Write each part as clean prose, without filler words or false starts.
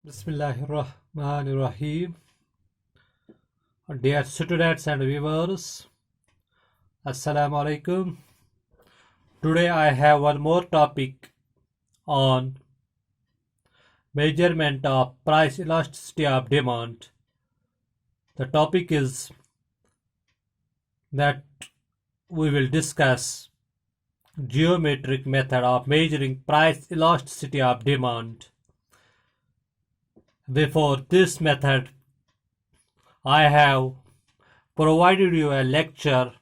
Bismillahirrahmanirrahim. Dear students and viewers, Assalamu alaikum. Today I have one more topic on measurement of price elasticity of demand. The topic is that we will discuss geometric method of measuring price elasticity of demand. Before this method, I have provided you a lecture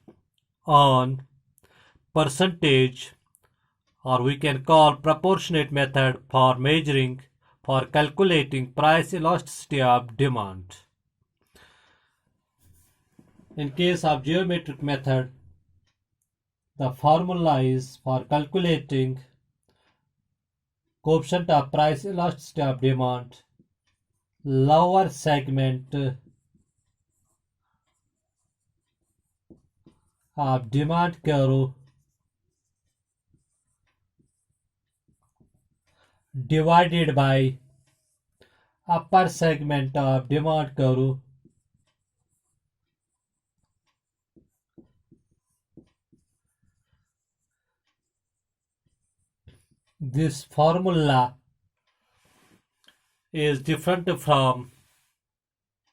on percentage, or we can call proportionate method for calculating price elasticity of demand. In case of geometric method, the formula is for calculating coefficient of price elasticity of demand, lower segment of demand curve divided by upper segment of demand curve this formula is different from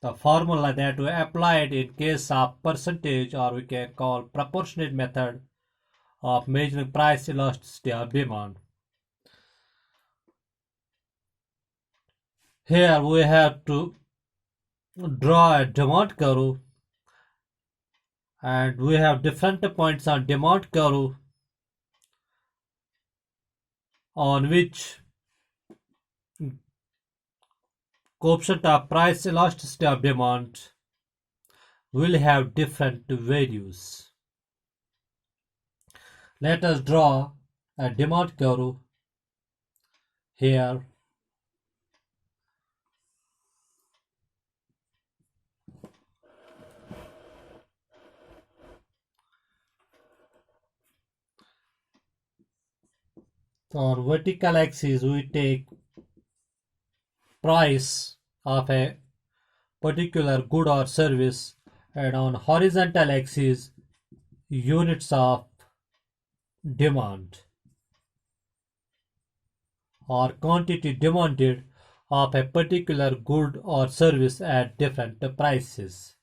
the formula that we applied in case of percentage, or we can call proportionate method of measuring price elasticity of demand. Here we have to draw a demand curve, and we have different points on demand curve on which coefficient of price elasticity of demand will have different values. Let us draw a demand curve here. So on vertical axis we take price of a particular good or service, and on horizontal axis units of demand or quantity demanded of a particular good or service at different prices.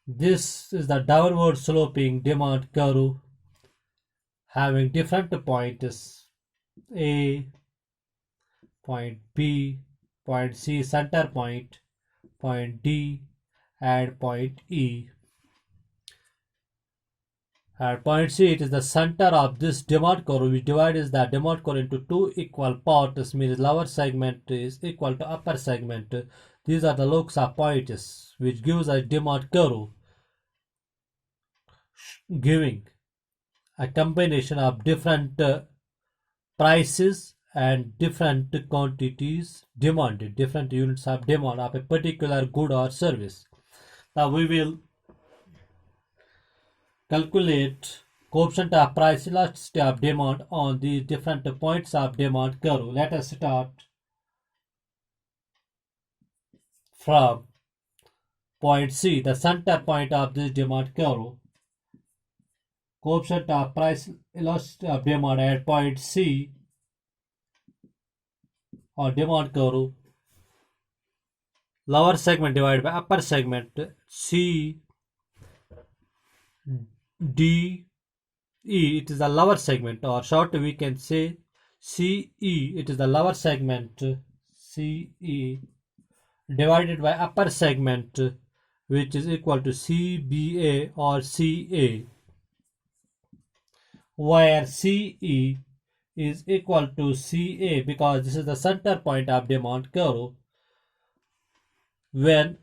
This is the downward sloping demand curve having different points: A, point B, point C center point, point D, and point E. At point C, it is the center of this demand curve, which divides the demand curve into two equal parts, means lower segment is equal to upper segment. These are the locus of points, which gives a demand curve giving a combination of different prices and different quantities demanded, different units of demand of a particular good or service. Now we will calculate coefficient of price elasticity of demand on the different points of demand curve. Let us start from point C, the center point of this demand curve. Coefficient of price elasticity of demand at point C or demand curve, lower segment divided by upper segment, C D E, it is the lower segment, or short we can say CE, it is the lower segment, CE divided by upper segment, which is equal to CBA or CA, where CE is equal to CA because this is the center point of demand curve. When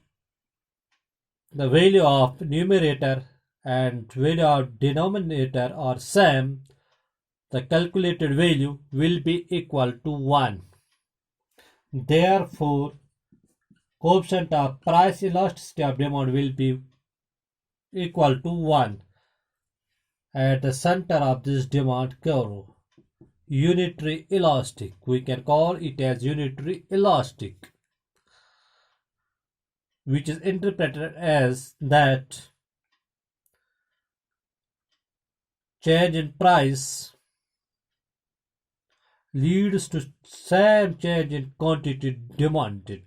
the value of numerator and value of denominator are same, the calculated value will be equal to 1. Therefore, coefficient of price elasticity of demand will be equal to 1 at the center of this demand curve. unitary elastic. We can call it as unitary elastic, which is interpreted as that change in price leads to same change in quantity demanded.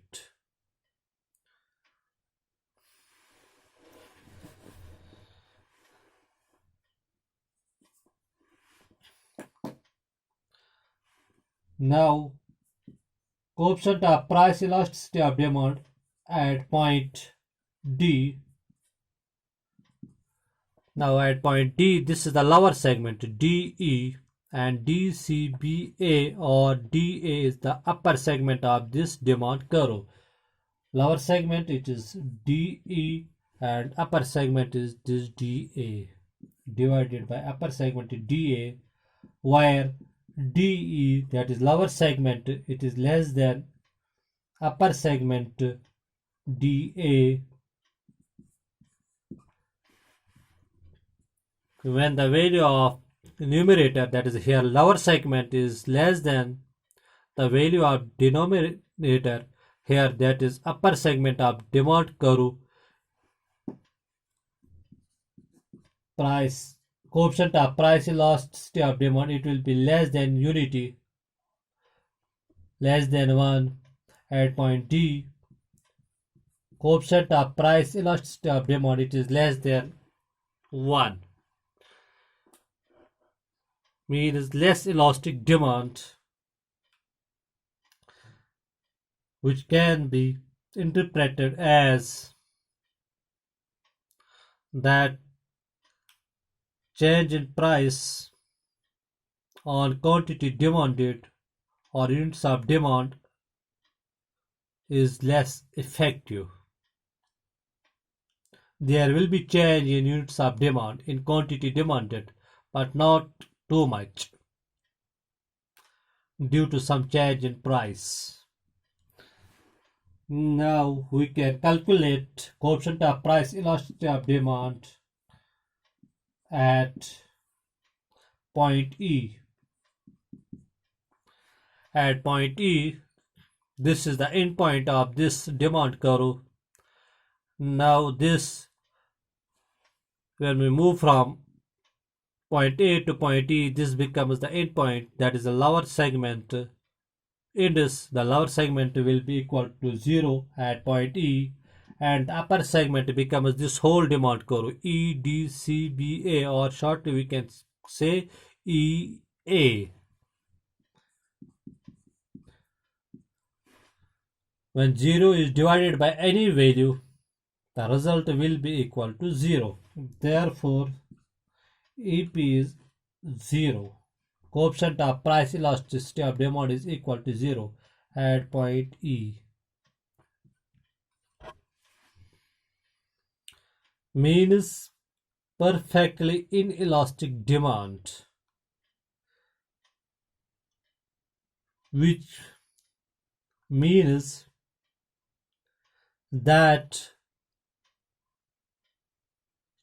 Now, coefficient of price elasticity of demand at point D. Now at point D, this is the lower segment DE, and DCBA or DA is the upper segment of this demand curve. Lower segment it is DE and upper segment is this DA, divided by upper segment DA, where DE, that is lower segment, it is less than upper segment DA when the value of numerator, that is here lower segment, is less than the value of denominator, here that is upper segment of demand curve, price coefficient of price elasticity of demand, it will be less than unity, less than 1 at point D. Coefficient of price elasticity of demand, it is less than 1, means less elastic demand, which can be interpreted as that change in price on quantity demanded or units of demand is less effective. There will be change in units of demand in quantity demanded, but not too much due to some change in price. Now we can calculate coefficient of price elasticity of demand at point E. At point E, this is the end point of this demand curve. Now this, when we move from point A to point E, this becomes the end point, that is the lower segment. In this, the lower segment will be equal to 0 at point E, and the upper segment becomes this whole demand curve, EDCBA, or shortly we can say EA. When 0 is divided by any value, the result will be equal to 0. Therefore, EP is 0. Coefficient of price elasticity of demand is equal to 0 at point E. Means perfectly inelastic demand, which means that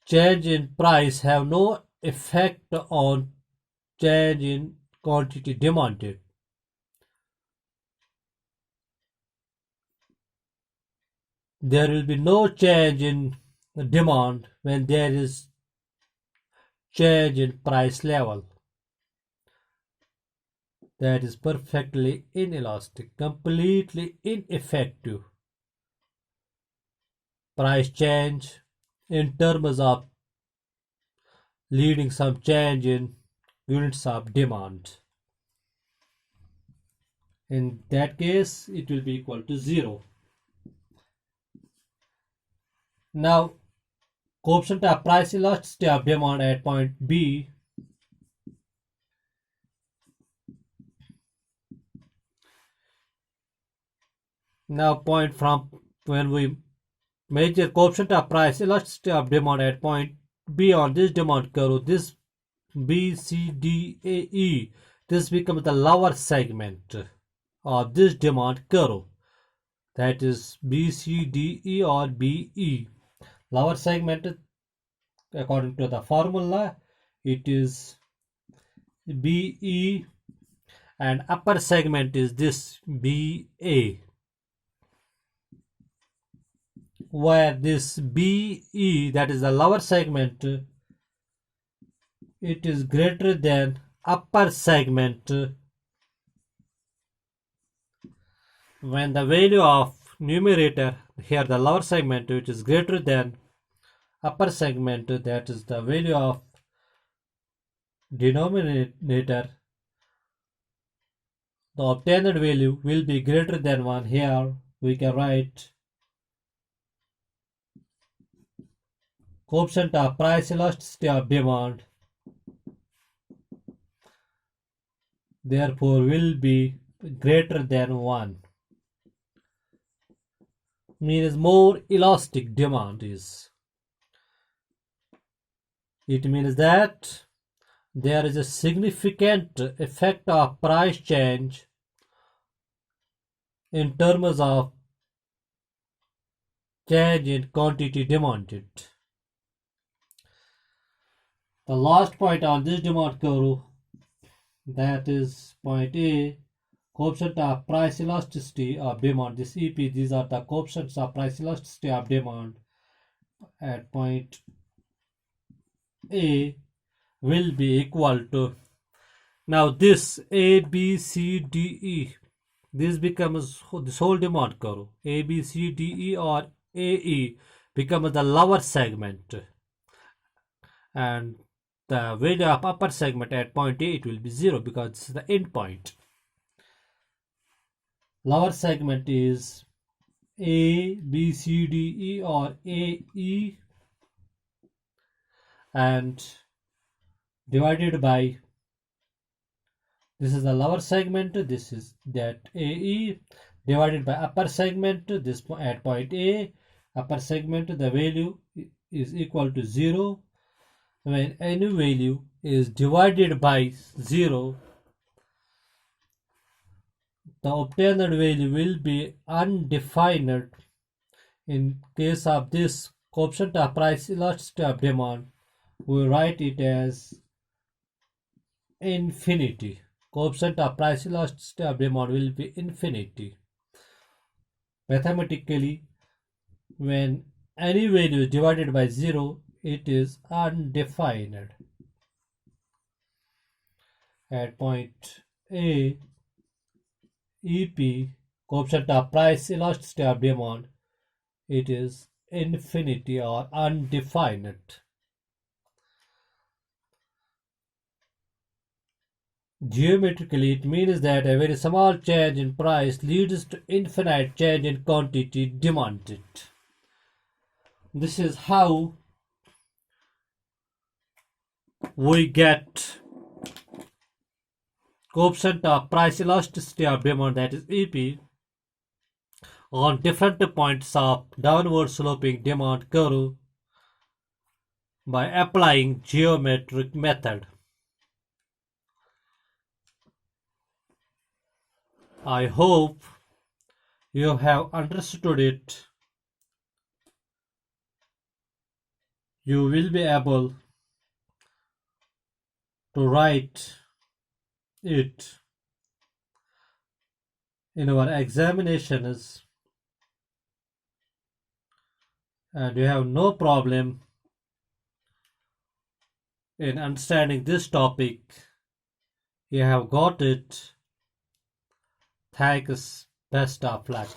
change in price have no effect on change in quantity demanded. There will be no change in demand when there is change in price level. That is perfectly inelastic, completely ineffective. Price change in terms of leading some change in units of demand. In that case, it will be equal to 0. Now, coefficient of price elasticity of demand at point B. Now, point from when we measure coefficient of price elasticity of demand at point B on this demand curve, this B, C, D, A, E, this becomes the lower segment of this demand curve. That is B, C, D, E or B, E. Lower segment, according to the formula, it is B, E and upper segment is this BA, where this BE, that is the lower segment, it is greater than upper segment when the value of numerator, here the lower segment, which is greater than upper segment, that is the value of denominator, the obtained value will be greater than 1. Here we can write coefficient of price elasticity of demand, therefore will be greater than 1, means more elastic demand is. It means that there is a significant effect of price change in terms of change in quantity demanded. The last point on this demand curve, that is point A, coefficient of price elasticity of demand, this EP, these are the coefficients of price elasticity of demand at point A will be equal to, now this A, B, C, D, E, this becomes this whole demand curve, A, B, C, D, E or AE becomes the lower segment, and the value of upper segment at point A, it will be 0 because this is the end point. Lower segment is A, B, C, D, E or AE, and divided by, this is the lower segment, this is that AE, divided by upper segment, this at point A, upper segment, the value is equal to 0. When any value is divided by 0, the obtained value will be undefined. In case of this coefficient of price elasticity of demand, we write it as infinity. Coefficient of price elasticity of demand will be infinity. Mathematically, when any value is divided by 0, it is undefined. At point A, EP, coefficient of price elasticity of demand, it is infinity or undefined. Geometrically, it means that a very small change in price leads to infinite change in quantity demanded. This is how we get coefficient of price elasticity of demand, that is EP, on different points of downward sloping demand curve by applying geometric method. I hope you have understood it. You will be able to write it in our examinations, and you have no problem in understanding this topic. You have got it. Thanks. Best of luck.